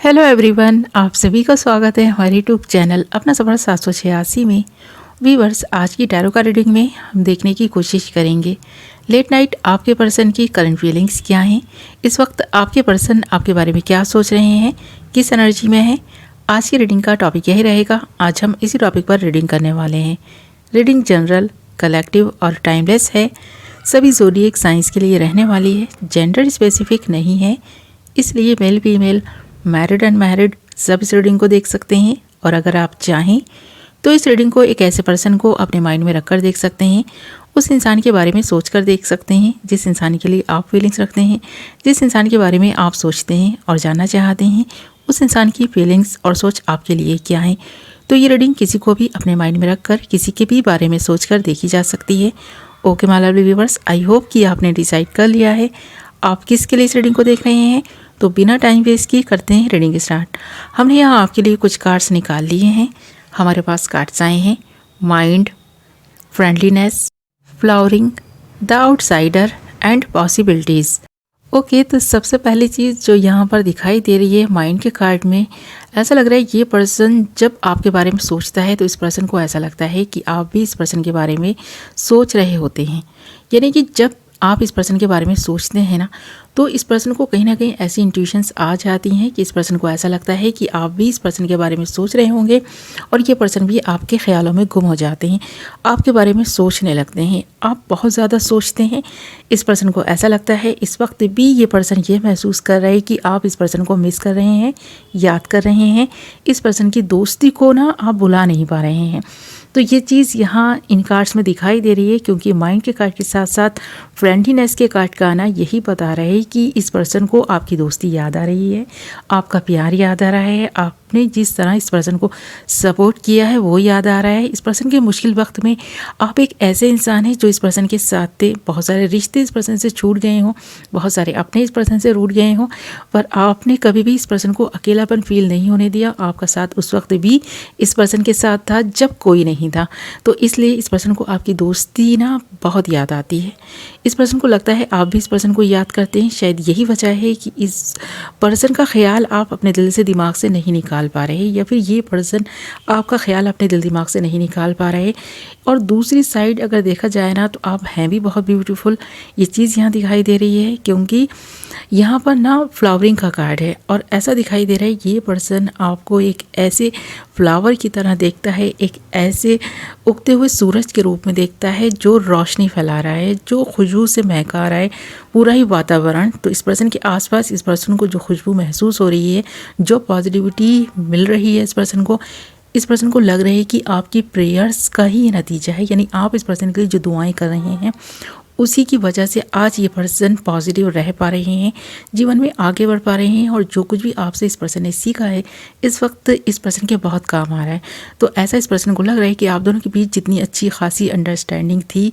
Hello everyone, आप सभी का स्वागत है हमारे यूट्यूब चैनल अपना सफ़र 786 में। वीवर्स, आज की टैरो का रीडिंग में हम देखने की कोशिश करेंगे लेट नाइट आपके पर्सन की करंट फीलिंग्स क्या हैं, इस वक्त आपके पर्सन आपके बारे में क्या सोच रहे हैं, किस एनर्जी में है। आज की रीडिंग का टॉपिक यही रहेगा। आज हम इसी टॉपिक पर रीडिंग करने वाले हैं। रीडिंग जनरल, कलेक्टिव और टाइमलेस है। सभी ज़ोडिएक साइंस के लिए रहने वाली है। जेंडर स्पेसिफिक नहीं है, इसलिए मेल फीमेल, मैरिड अनमैरिड सब इस रीडिंग को देख सकते हैं। और अगर आप चाहें तो इस रीडिंग को एक ऐसे पर्सन को अपने माइंड में रखकर देख सकते हैं। उस इंसान के बारे में सोचकर देख सकते हैं जिस इंसान के लिए आप फीलिंग्स रखते हैं, जिस इंसान के बारे में आप सोचते हैं और जानना चाहते हैं उस इंसान की फीलिंग्स और सोच आपके लिए क्या है। तो ये रीडिंग किसी को भी अपने माइंड में रखकर किसी के भी बारे में सोचकर देखी जा सकती है। Okay my lovely viewers, I hope कि आपने डिसाइड कर लिया है आप किसके लिए इस रीडिंग को देख रहे हैं। तो बिना टाइम वेस्ट किए करते हैं रीडिंग स्टार्ट। हमने यहाँ आपके लिए कुछ कार्ड्स निकाल लिए हैं। हमारे पास कार्ड्स आए हैं mind, friendliness, flowering, the outsider and possibilities. Okay, तो सबसे पहली चीज़ जो यहाँ पर दिखाई दे रही है माइंड के कार्ड में, ऐसा लग रहा है ये पर्सन जब आपके बारे में सोचता है तो इस पर्सन को ऐसा लगता है कि आप भी इस पर्सन के बारे में सोच रहे होते हैं। यानी कि जब आप इस पर्सन के बारे में सोचते हैं ना, तो इस पर्सन को कहीं ना कहीं ऐसी इंट्यूशंस आ जाती हैं कि इस पर्सन को ऐसा लगता है कि आप भी इस पर्सन के बारे में सोच रहे होंगे और ये पर्सन भी आपके ख्यालों में गुम हो जाते हैं, आपके बारे में सोचने लगते हैं। आप बहुत ज़्यादा सोचते हैं। इस पर्सन को ऐसा लगता है इस वक्त भी ये पर्सन ये महसूस कर रहा है कि आप इस पर्सन को मिस कर रहे हैं, याद कर रहे हैं। इस पर्सन की दोस्ती को ना आप भुला नहीं पा रहे हैं। तो ये चीज़ यहाँ इन कार्ड्स में दिखाई दे रही है, क्योंकि माइंड के कार्ड के साथ साथ फ्रेंडलीनेस के कार्ड का आना यही बता रहा है कि इस पर्सन को आपकी दोस्ती याद आ रही है, आपका प्यार याद आ रहा है, आपने जिस तरह इस पर्सन को सपोर्ट किया है वो याद आ रहा है। इस पर्सन के मुश्किल वक्त में आप एक ऐसे इंसान हैं जो इस पर्सन के साथ थे। बहुत सारे रिश्ते इस पर्सन से छूट गए हों, बहुत सारे अपने इस पर्सन से रूठ गए हों, पर आपने कभी भी इस पर्सन को अकेलापन फील नहीं होने दिया। आपका साथ उस वक्त भी इस पर्सन के साथ था जब कोई नहीं था। तो इसलिए इस पर्सन को आपकी दोस्ती ना बहुत याद आती है। इस पर्सन को लगता है आप भी इस पर्सन को याद करते हैं। शायद यही वजह है कि इस पर्सन का ख्याल आप अपने दिल से दिमाग से नहीं निकाल पा रहे, या फिर ये पर्सन आपका ख्याल अपने दिल दिमाग से नहीं निकाल पा रहे। और दूसरी साइड अगर देखा जाए ना, तो आप हैं भी बहुत ब्यूटीफुल। ये चीज़ यहाँ दिखाई दे रही है, क्योंकि यहाँ पर ना फ्लावरिंग का कार्ड है और ऐसा दिखाई दे रहा है ये पर्सन आपको एक ऐसे फ्लावर की तरह देखता है, एक ऐसे उगते हुए सूरज के रूप में देखता है जो रोशनी फैला रहा है, जो खुशबू से महका रहा है पूरा ही वातावरण। तो इस पर्सन के आसपास इस पर्सन को जो खुशबू महसूस हो रही है, जो पॉजिटिविटी मिल रही है इस पर्सन को लग रहा है कि आपकी प्रेयर्स का ही ये नतीजा है। यानी आप इस पर्सन के लिए जो दुआएं कर रहे हैं उसी की वजह से आज ये पर्सन पॉजिटिव रह पा रहे हैं, जीवन में आगे बढ़ पा रहे हैं, और जो कुछ भी आपसे इस पर्सन ने सीखा है इस वक्त इस पर्सन के बहुत काम आ रहा है। तो ऐसा इस पर्सन को लग रहा है कि आप दोनों के बीच जितनी अच्छी खासी अंडरस्टैंडिंग थी,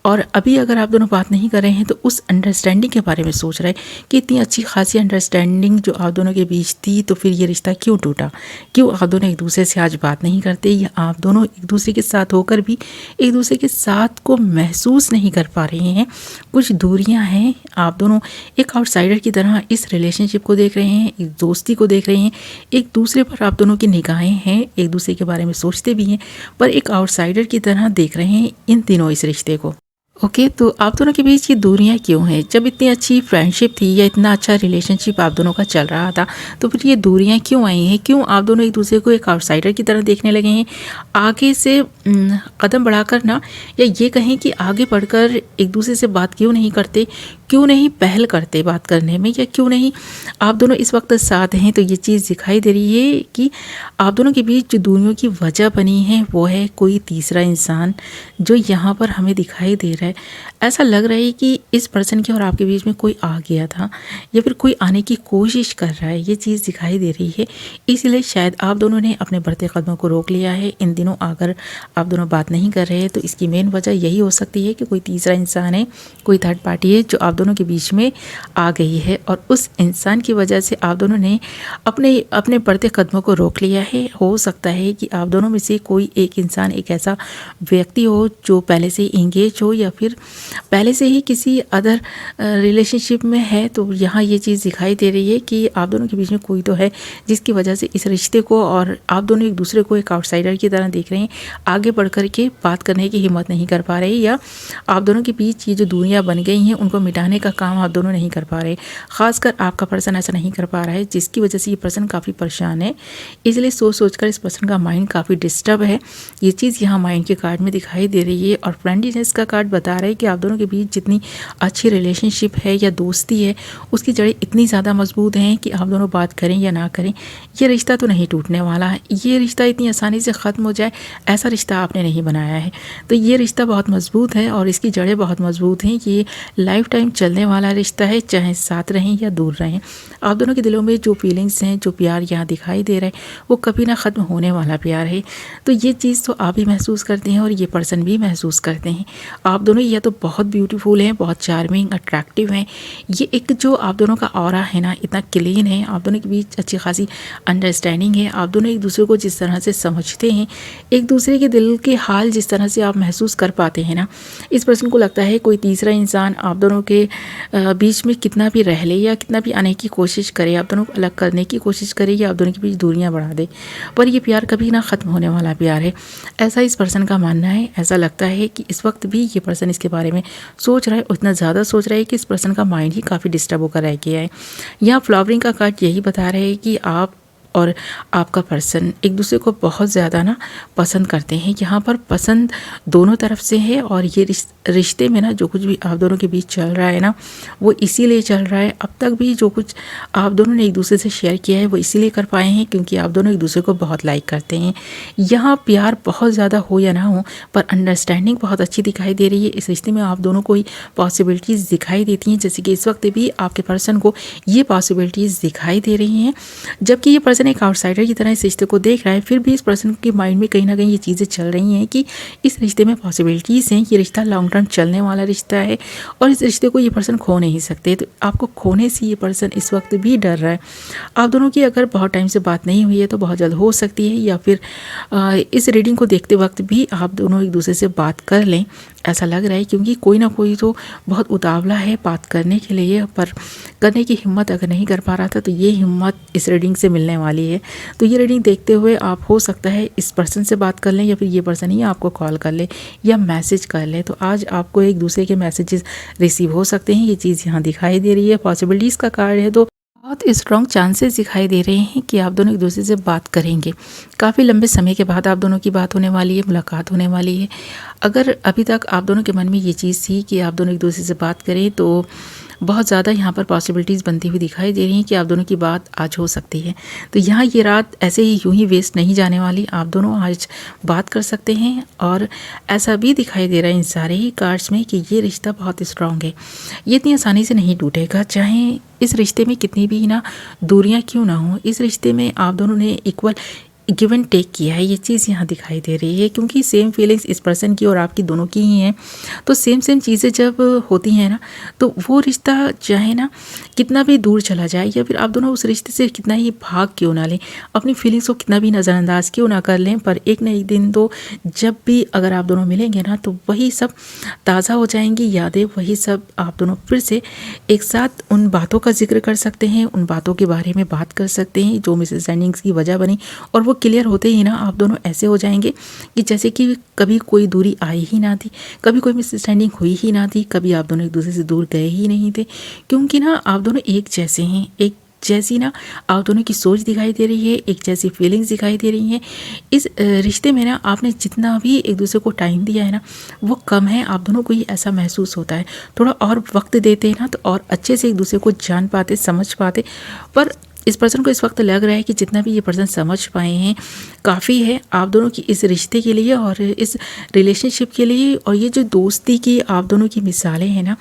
और अभी अगर आप दोनों बात नहीं कर रहे हैं तो उस अंडरस्टैंडिंग के बारे में सोच रहे हैं कि इतनी अच्छी खासी अंडरस्टैंडिंग जो आप दोनों के बीच थी, तो फिर ये रिश्ता क्यों टूटा, क्यों आप दोनों एक दूसरे से आज बात नहीं करते, या आप दोनों एक दूसरे के साथ होकर भी एक दूसरे के साथ को महसूस नहीं कर पा रहे हैं। कुछ दूरियां हैं, आप दोनों एक आउटसाइडर की तरह इस रिलेशनशिप को देख रहे हैं, एक दोस्ती को देख रहे हैं। एक दूसरे पर आप दोनों की निगाहें हैं, एक दूसरे के बारे में सोचते भी हैं, पर एक आउटसाइडर की तरह देख रहे हैं इन तीनों इस रिश्ते को। ओके, तो आप दोनों के बीच ये दूरियां क्यों हैं? जब इतनी अच्छी फ्रेंडशिप थी या इतना अच्छा रिलेशनशिप आप दोनों का चल रहा था, तो फिर ये दूरियां क्यों आई हैं? क्यों आप दोनों एक दूसरे को एक आउटसाइडर की तरह देखने लगे हैं? आगे से कदम बढ़ाकर ना, या ये कहें कि आगे बढ़कर एक दूसरे से बात क्यों नहीं करते, क्यों नहीं पहल करते बात करने में, या क्यों नहीं आप दोनों इस वक्त साथ हैं? तो ये चीज़ दिखाई दे रही है कि आप दोनों के बीच जो दूरियों की वजह बनी है वो है कोई तीसरा इंसान जो यहाँ पर हमें दिखाई दे रहा है। ऐसा लग रहा है कि इस पर्सन के और आपके बीच में कोई आ गया था, या फिर कोई आने की कोशिश कर रहा है, ये चीज़ दिखाई दे रही है। इसलिए शायद आप दोनों ने अपने बढ़ते कदमों को रोक लिया है। इन दिनों अगर आप दोनों बात नहीं कर रहे हैं तो इसकी मेन वजह यही हो सकती है कि कोई तीसरा इंसान है, कोई थर्ड पार्टी है जो आप दोनों के बीच में आ गई है और उस इंसान की वजह से आप दोनों ने अपने अपने बढ़ते कदमों को रोक लिया है। हो सकता है कि आप दोनों में से कोई एक इंसान, एक ऐसा व्यक्ति हो जो पहले से इंगेज हो या फिर पहले से ही किसी अदर रिलेशनशिप में है। तो यहाँ ये चीज़ दिखाई दे रही है कि आप दोनों के बीच में कोई तो है जिसकी वजह से इस रिश्ते को और आप दोनों एक दूसरे को एक आउटसाइडर की तरह देख रहे हैं, आगे बढ़ कर के बात करने की हिम्मत नहीं कर पा रहे, या आप दोनों के बीच ये जो दूरियां बन गई हैं उनको मिटाने का काम आप दोनों नहीं कर पा रहे। खासकर आपका पर्सन ऐसा नहीं कर पा रहा है, जिसकी वजह से ये पर्सन काफ़ी परेशान है। इसलिए सोच कर इस पर्सन का माइंड काफ़ी डिस्टर्ब है। ये चीज़ यहाँ माइंड के कार्ड में दिखाई दे रही है और फ्रेंडलीनेस का कार्ड बता रहा है कि आप दोनों के बीच जितनी अच्छी रिलेशनशिप है या दोस्ती है, उसकी जड़ें इतनी ज़्यादा मजबूत हैं कि आप दोनों बात करें या ना करें, ये रिश्ता तो नहीं टूटने वाला है। ये रिश्ता इतनी आसानी से ख़त्म हो जाए ऐसा रिश्ता आपने नहीं बनाया है। तो ये रिश्ता बहुत मजबूत है और इसकी जड़ें बहुत मजबूत हैं। ये लाइफ टाइम चलने वाला रिश्ता है, चाहे साथ रहें या दूर रहें। आप दोनों के दिलों में जो फीलिंग्स हैं, जो प्यार यहाँ दिखाई दे रहा है, वो कभी ना ख़त्म होने वाला प्यार है। तो ये चीज़ तो आप भी महसूस करते हैं और ये पर्सन भी महसूस करते हैं। आप दोनों या तो बहुत ब्यूटीफुल हैं, बहुत चार्मिंग, अट्रैक्टिव हैं। ये एक जो आप दोनों का ऑरा है ना, इतना क्लीन है। आप दोनों के बीच अच्छी खासी अंडरस्टैंडिंग है। आप दोनों एक दूसरे को जिस तरह से समझते हैं, एक दूसरे के दिल के हाल जिस तरह से आप महसूस कर पाते हैं ना, इस पर्सन को लगता है कोई तीसरा इंसान आप दोनों के बीच में कितना भी रह ले या कितना भी आने की कोशिश करे, आप दोनों को अलग करने की कोशिश करे या आप दोनों के बीच दूरियां बढ़ा दे, पर ये प्यार कभी ना ख़त्म होने वाला प्यार है। ऐसा इस पर्सन का मानना है। ऐसा लगता है कि इस वक्त भी ये पर्सन इसके बारे में सोच रहा है, उतना ज़्यादा सोच रहा है कि इस पर्सन का माइंड ही काफ़ी डिस्टर्ब होकर रह गया है। यहाँ फ्लावरिंग का कार्ड यही बता रहे हैं कि आप और आपका पर्सन एक दूसरे को बहुत ज़्यादा ना पसंद करते हैं। यहाँ पर पसंद दोनों तरफ से है और ये रिश्ते में ना जो कुछ भी आप दोनों के बीच चल रहा है ना, वो इसीलिए चल रहा है। अब तक भी जो कुछ आप दोनों ने एक दूसरे से शेयर किया है वो इसीलिए कर पाए हैं क्योंकि आप दोनों एक दूसरे को बहुत लाइक करते हैं। यहाँ प्यार बहुत ज़्यादा हो या ना हो, पर अंडरस्टैंडिंग बहुत अच्छी दिखाई दे रही है। इस रिश्ते में आप दोनों को ही पॉसिबिलिटीज़ दिखाई देती हैं, जैसे कि इस वक्त भी आपके पर्सन को ये पॉसिबिलिटीज़ दिखाई दे रही हैं। जबकि ये पर्सन एक आउटसाइडर की तरह इस रिश्ते को देख रहा है, फिर भी इस पर्सन के माइंड में कहीं ना कहीं ये चीज़ें चल रही हैं कि इस रिश्ते में पॉसिबिलिटीज़ हैं। ये रिश्ता लॉन्ग टर्म चलने वाला रिश्ता है और इस रिश्ते को ये पर्सन खो नहीं सकते। तो आपको खोने से ये पर्सन इस वक्त भी डर रहा है। आप दोनों की अगर बहुत टाइम से बात नहीं हुई है तो बहुत जल्द हो सकती है, या फिर इस रीडिंग को देखते वक्त भी आप दोनों एक दूसरे से बात कर लें, ऐसा लग रहा है। क्योंकि कोई ना कोई तो बहुत उतावला है बात करने के लिए, पर करने की हिम्मत अगर नहीं कर पा रहा था तो ये हिम्मत इस रीडिंग से मिलने वाली है। तो ये रीडिंग देखते हुए आप हो सकता है इस पर्सन से बात कर लें या फिर ये पर्सन ही आपको कॉल कर ले या मैसेज कर ले। तो आज आपको एक दूसरे के मैसेजेस रिसीव हो सकते हैं, ये चीज़ यहाँ दिखाई दे रही है। पॉसिबिलिटीज़ का कार्ड है तो बहुत स्ट्रॉन्ग चांसेस दिखाई दे रहे हैं कि आप दोनों एक दूसरे से बात करेंगे। काफ़ी लंबे समय के बाद आप दोनों की बात होने वाली है, मुलाकात होने वाली है। अगर अभी तक आप दोनों के मन में ये चीज़ थी कि आप दोनों एक दूसरे से बात करें तो बहुत ज़्यादा यहाँ पर पॉसिबिलिटीज़ बनती हुई दिखाई दे रही हैं कि आप दोनों की बात आज हो सकती है। तो यहाँ ये रात ऐसे ही यूं ही वेस्ट नहीं जाने वाली, आप दोनों आज बात कर सकते हैं। और ऐसा भी दिखाई दे रहा है इन सारे ही कार्ड्स में कि ये रिश्ता बहुत स्ट्रॉन्ग है, ये इतनी आसानी से नहीं टूटेगा। चाहे इस रिश्ते में कितनी भी ना दूरियां क्यों ना हो, इस रिश्ते में आप दोनों ने इक्वल गिव एंड टेक किया है, ये चीज़ यहाँ दिखाई दे रही है। क्योंकि सेम फीलिंग्स इस पर्सन की और आपकी दोनों की ही हैं, तो सेम चीज़ें जब होती हैं ना, तो वो रिश्ता चाहे ना कितना भी दूर चला जाए या फिर आप दोनों उस रिश्ते से कितना ही भाग क्यों ना लें, अपनी फीलिंग्स को कितना भी नज़रअंदाज क्यों ना कर लें, पर एक न एक दिन तो जब भी अगर आप दोनों मिलेंगे ना, तो वही सब ताज़ा हो जाएंगी यादें। वही सब आप दोनों फिर से एक साथ उन बातों का जिक्र कर सकते हैं, उन बातों के बारे में बात कर सकते हैं जो मिसअंडरस्टैंडिंग्स की वजह बनी। और वो क्लियर होते ही ना आप दोनों ऐसे हो जाएंगे कि जैसे कि कभी कोई दूरी आई ही ना थी, कभी कोई मिसअंडरस्टैंडिंग हुई ही ना थी, कभी आप दोनों एक दूसरे से दूर गए ही नहीं थे। क्योंकि ना आप दोनों एक जैसे हैं, एक जैसी ना आप दोनों की सोच दिखाई दे रही है, एक जैसी फीलिंग्स दिखाई दे रही हैं। इस रिश्ते में ना आपने जितना भी एक दूसरे को टाइम दिया है ना, वो कम है। आप दोनों को ही ऐसा महसूस होता है, थोड़ा और वक्त देते हैं ना तो और अच्छे से एक दूसरे को जान पाते, समझ पाते। पर इस पर्सन को इस वक्त लग रहा है कि जितना भी ये पर्सन समझ पाए हैं काफ़ी है आप दोनों की इस रिश्ते के लिए और इस रिलेशनशिप के लिए। और ये जो दोस्ती की आप दोनों की मिसालें हैं ना,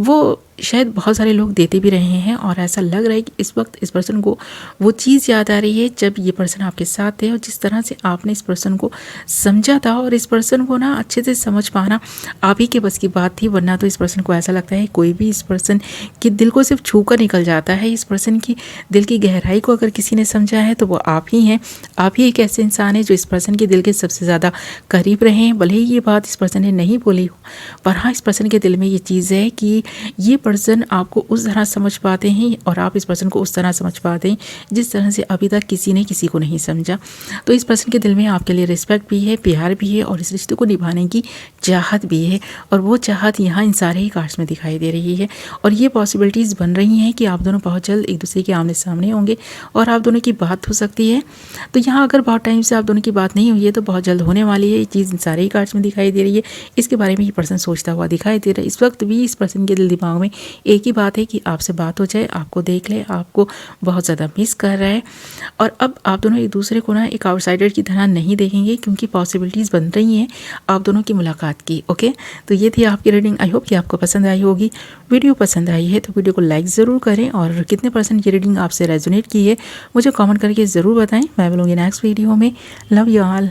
वो शायद बहुत सारे लोग देते भी रहे हैं और ऐसा लग रहा है कि इस वक्त इस पर्सन को वो चीज़ याद आ रही है जब ये पर्सन आपके साथ थे और जिस तरह से आपने इस पर्सन को समझा था। और इस पर्सन को ना अच्छे से समझ पाना आप ही के बस की बात थी, वरना तो इस पर्सन को ऐसा लगता है कोई भी इस पर्सन के दिल को सिर्फ छू कर निकल जाता है। इस पर्सन की दिल की गहराई को अगर किसी ने समझा है तो वो आप ही हैं। आप ही एक ऐसे इंसान है जो इस पर्सन के दिल के सबसे ज़्यादा करीब रहे हैं। भले ही ये बात इस पर्सन ने नहीं बोली हो, पर हाँ, इस पर्सन के दिल में ये चीज़ है कि ये पर्सन आपको उस तरह समझ पाते हैं और आप इस पर्सन को उस तरह समझ पाते हैं जिस तरह से अभी तक किसी ने किसी को नहीं समझा। तो इस पर्सन के दिल में आपके लिए रिस्पेक्ट भी है, प्यार भी है और इस रिश्ते को निभाने की चाहत भी है। और वो चाहत यहाँ इन सारे ही कार्ड्स में दिखाई दे रही है और ये पॉसिबिलिटीज़ बन रही हैं कि आप दोनों बहुत जल्द एक दूसरे के आमने सामने होंगे और आप दोनों की बात हो सकती है। तो यहाँ अगर बहुत टाइम से आप दोनों की बात नहीं हुई है तो बहुत जल्द होने वाली है। ये चीज़ इन सारे ही कार्ड्स में दिखाई दे रही है। इसके बारे में ये पर्सन सोचता हुआ दिखाई दे रहा है। इस वक्त भी इस पर्सन के दिल दिमाग में एक ही बात है कि आपसे बात हो जाए, आपको देख ले, आपको बहुत ज़्यादा मिस कर रहा है। और अब आप दोनों एक दूसरे को ना एक आउटसाइडर की तरह नहीं देखेंगे क्योंकि पॉसिबिलिटीज़ बन रही हैं आप दोनों की मुलाकात की। ओके, तो ये थी आपकी रीडिंग। आई होप कि आपको पसंद आई होगी। वीडियो पसंद आई है तो वीडियो को लाइक ज़रूर करें और कितने % ये रीडिंग आपसे रेजोनेट की है मुझे कमेंट करके ज़रूर बताएं। मैं मिलूंगी नेक्स्ट वीडियो में। Love you all.